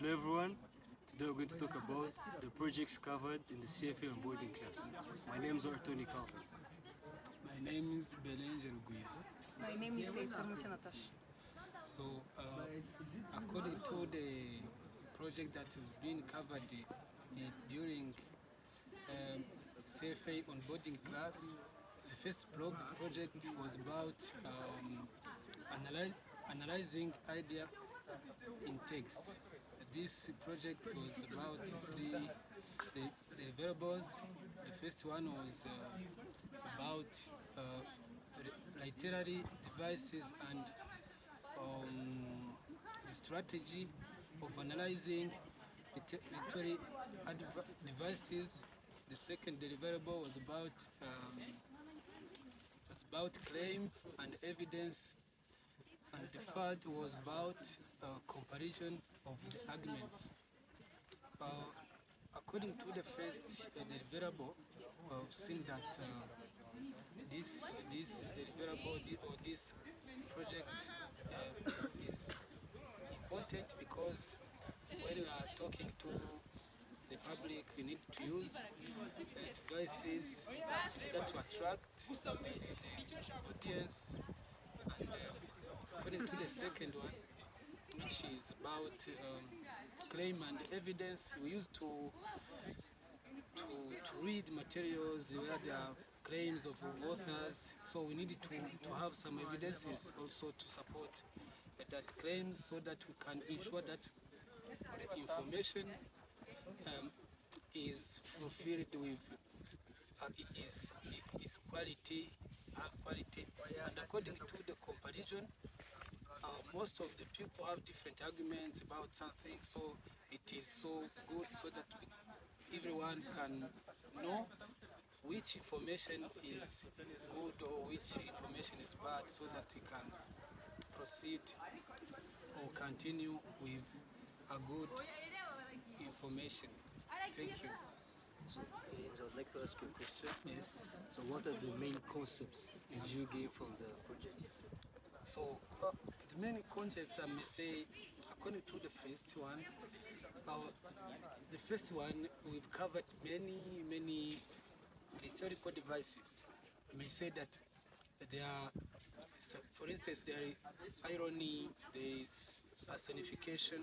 Hello everyone, today we're going to talk about the projects covered in the CfA-Onboarding class. My name is Tony Calvin. My name is Belinge. My name is Natacha. So, according to the project that has been covered during CfA-Onboarding class, the first project was about analyzing idea in text. This project was about the deliverables. The first one was about literary devices and the strategy of analyzing literary devices. The second deliverable was about claim and evidence, and the third was about comparison of the arguments. According to the first deliverable, we've seen that this deliverable or this project is important because when we are talking to the public, we need to use devices that to attract the audience. And according to the second one, which is about claim and evidence, we used to read materials where there are claims of authors, so we needed to have some evidences also to support that claims, so that we can ensure that the information is fulfilled with is quality, have quality. And according to the comparison, most of the people have different arguments about something, so it is so good so that everyone can know which information is good or which information is bad, so that he can proceed or continue with a good information. Thank you. So, I would like to ask you a question. Yes. So, what are the main concepts that you gain from the project? So, the main concept, I may say, according to the first one, we've covered many rhetorical devices. I may say that there are, for instance, there is irony, there is personification.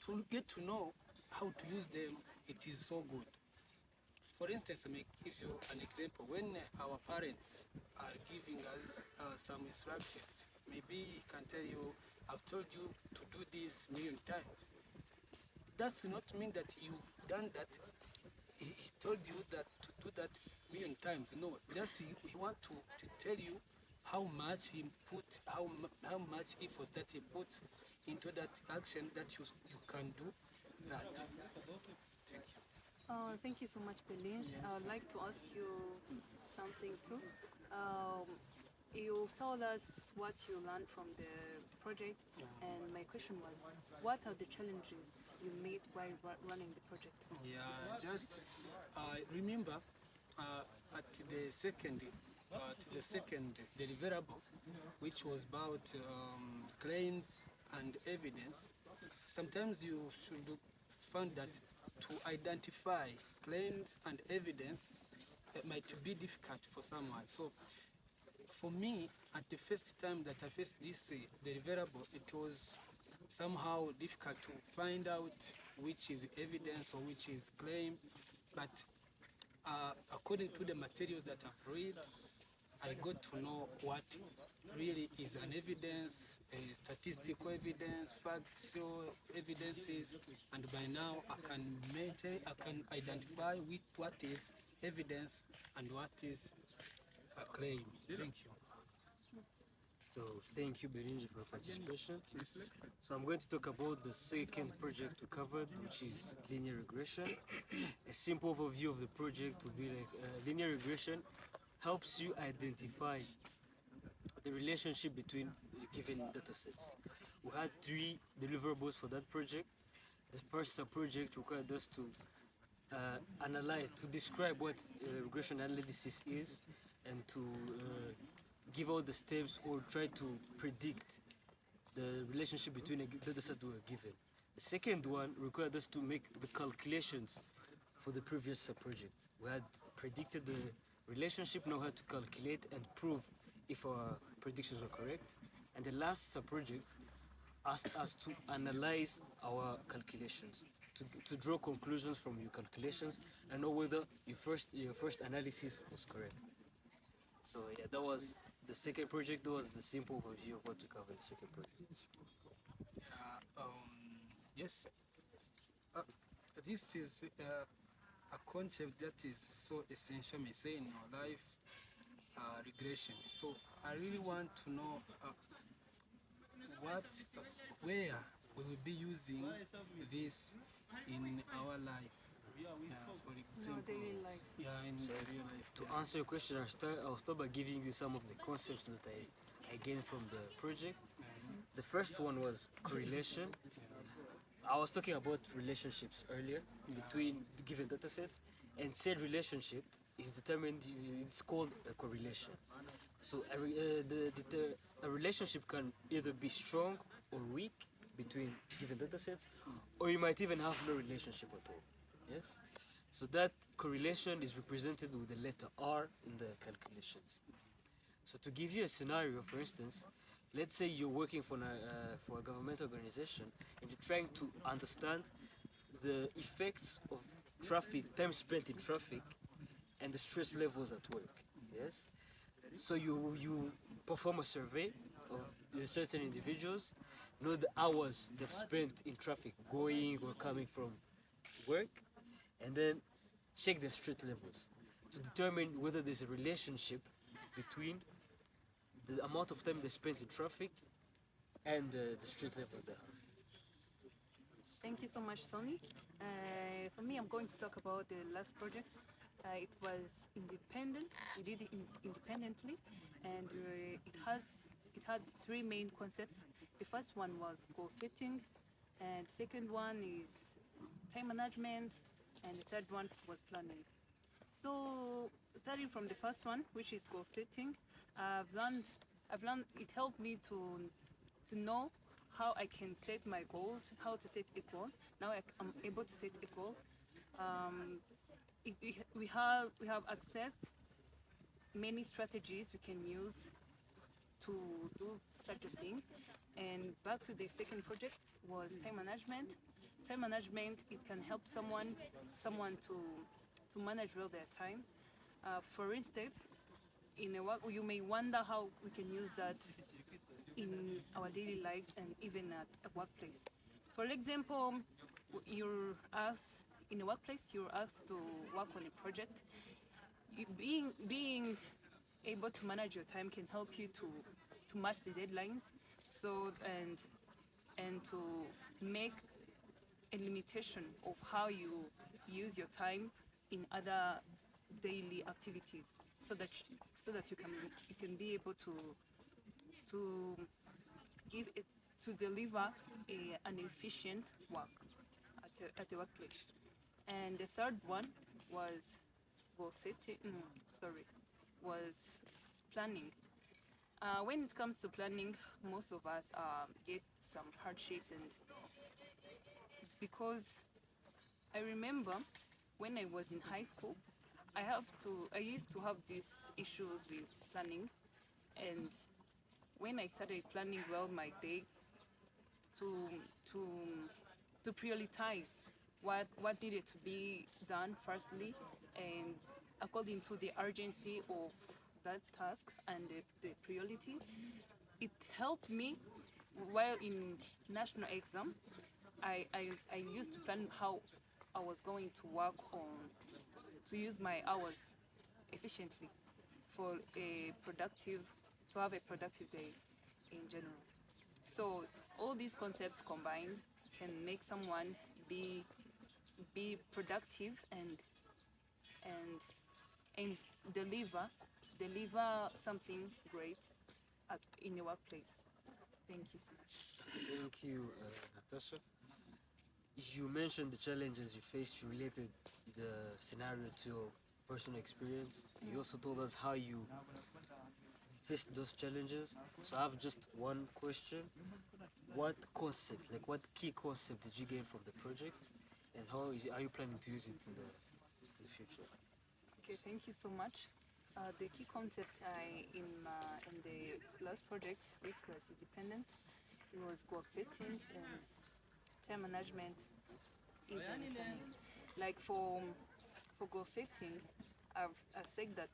To get to know how to use them, it is so good. For instance, I may give you an example. When our parents are giving us some instructions, maybe he can tell you, I've told you to do this a million times. Does not mean that you've done that. He told you that to do that a million times. No, just he want to tell you how much he put, how much effort that he puts into that action, that you can do that. Thank you. Thank you so much, Belinge. I would like to ask you something too. You've told us what you learned from the project, and my question was, what are the challenges you made while running the project? Yeah, just remember at the second deliverable, which was about claims and evidence. Sometimes you should find that to identify claims and evidence, it might be difficult for someone. So for me, at the first time that I faced this deliverable, it was somehow difficult to find out which is evidence or which is claim. But according to the materials that I've read, I got to know what really is an evidence, statistical evidence, factual evidences, and by now I can identify with what is evidence and what is a claim. Thank you. So, thank you, Belinge, for your participation. Yes. So, I'm going to talk about the second project we covered, which is linear regression. A simple overview of the project would be like linear regression helps you identify the relationship between given data sets. We had 3 deliverables for that project. The first project required us to describe what regression analysis is, and to give all the steps or try to predict the relationship between a data set we were given. The second one required us to make the calculations for the previous project. We had predicted the relationship, now had to calculate and prove if our predictions were correct. And the last project asked us to analyze our calculations, to draw conclusions from your calculations and know whether your first analysis was correct. So yeah, that was the second project. That was the simple overview of what to cover in the second project. Yes, uh, this is a concept that is so essential, may say, in our life, regression. So I really want to know where we will be using this in our life. For example, daily life. Yeah, in the real life. To answer your question, I'll start by giving you some of the concepts that I gained from the project. The first one was correlation. I was talking about relationships earlier between the given data sets, and said relationship is determined, it's called a correlation. So a relationship can either be strong or weak between given data sets, or you might even have no relationship at all. Yes? So that correlation is represented with the letter R in the calculations. So to give you a scenario, for instance, let's say you're working for a government organization and you're trying to understand the effects of traffic, time spent in traffic, and the stress levels at work. Yes? So you perform a survey of certain individuals, know the hours they've spent in traffic going or coming from work, and then check their stress levels to determine whether there's a relationship between the amount of time they spent in traffic and the stress levels they have. Thank you so much, Sony. For me, I'm going to talk about the last project. It was independent. We did it independently, and it had three main concepts. The first one was goal setting, and the second one is time management, and the third one was planning. So, starting from the first one, which is goal setting, I've learned it helped me to know how I can set my goals, how to set a goal. Now I'm able to set a goal. We have accessed many strategies we can use to do such a thing. And back to the second project was time management. Time management, it can help someone to manage well their time. For instance, in a work, you may wonder how we can use that in our daily lives and even at a workplace. For example, you're asked in a workplace, you're asked to work on a project. Being able to manage your time can help you to match the deadlines, so and to make a limitation of how you use your time in other daily activities, so that you can be able to deliver an efficient work at the workplace. And the third one was was planning. When it comes to planning, most of us get some hardships, and because I remember when I was in high school, I used to have these issues with planning, and when I started planning well my day, to prioritize what needed to be done firstly, and according to the urgency of that task and the priority, it helped me while in national exam. I used to plan how I was going to work on to use my hours efficiently for to have a productive day in general. So all these concepts combined can make someone be productive and deliver something great in your workplace. Thank you so much. Thank you, Natasha. You mentioned the challenges you faced related the scenario to your personal experience. You also told us how you faced those challenges. So I have just one question. what concept, like what key concept did you gain from the project, and are you planning to use it in the future? Okay, thank you so much. The key concept in the last project, which was independent, it was goal setting and time management. Even like for goal setting, I've said that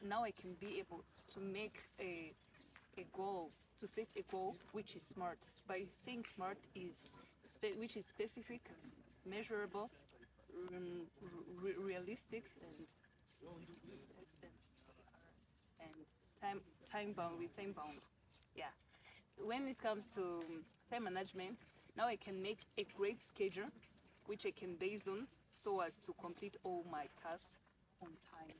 now I can be able to make a goal, to set a goal which is smart. By saying smart is which is specific, measurable, realistic, and time bound. Yeah. When it comes to time management, now I can make a great schedule, which I can base on so as to complete all my tasks on time.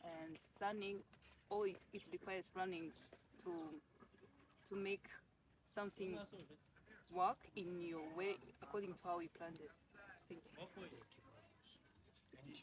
And planning, all it requires planning to make something work in your way according to how you planned it. Thank you. Thank you very much.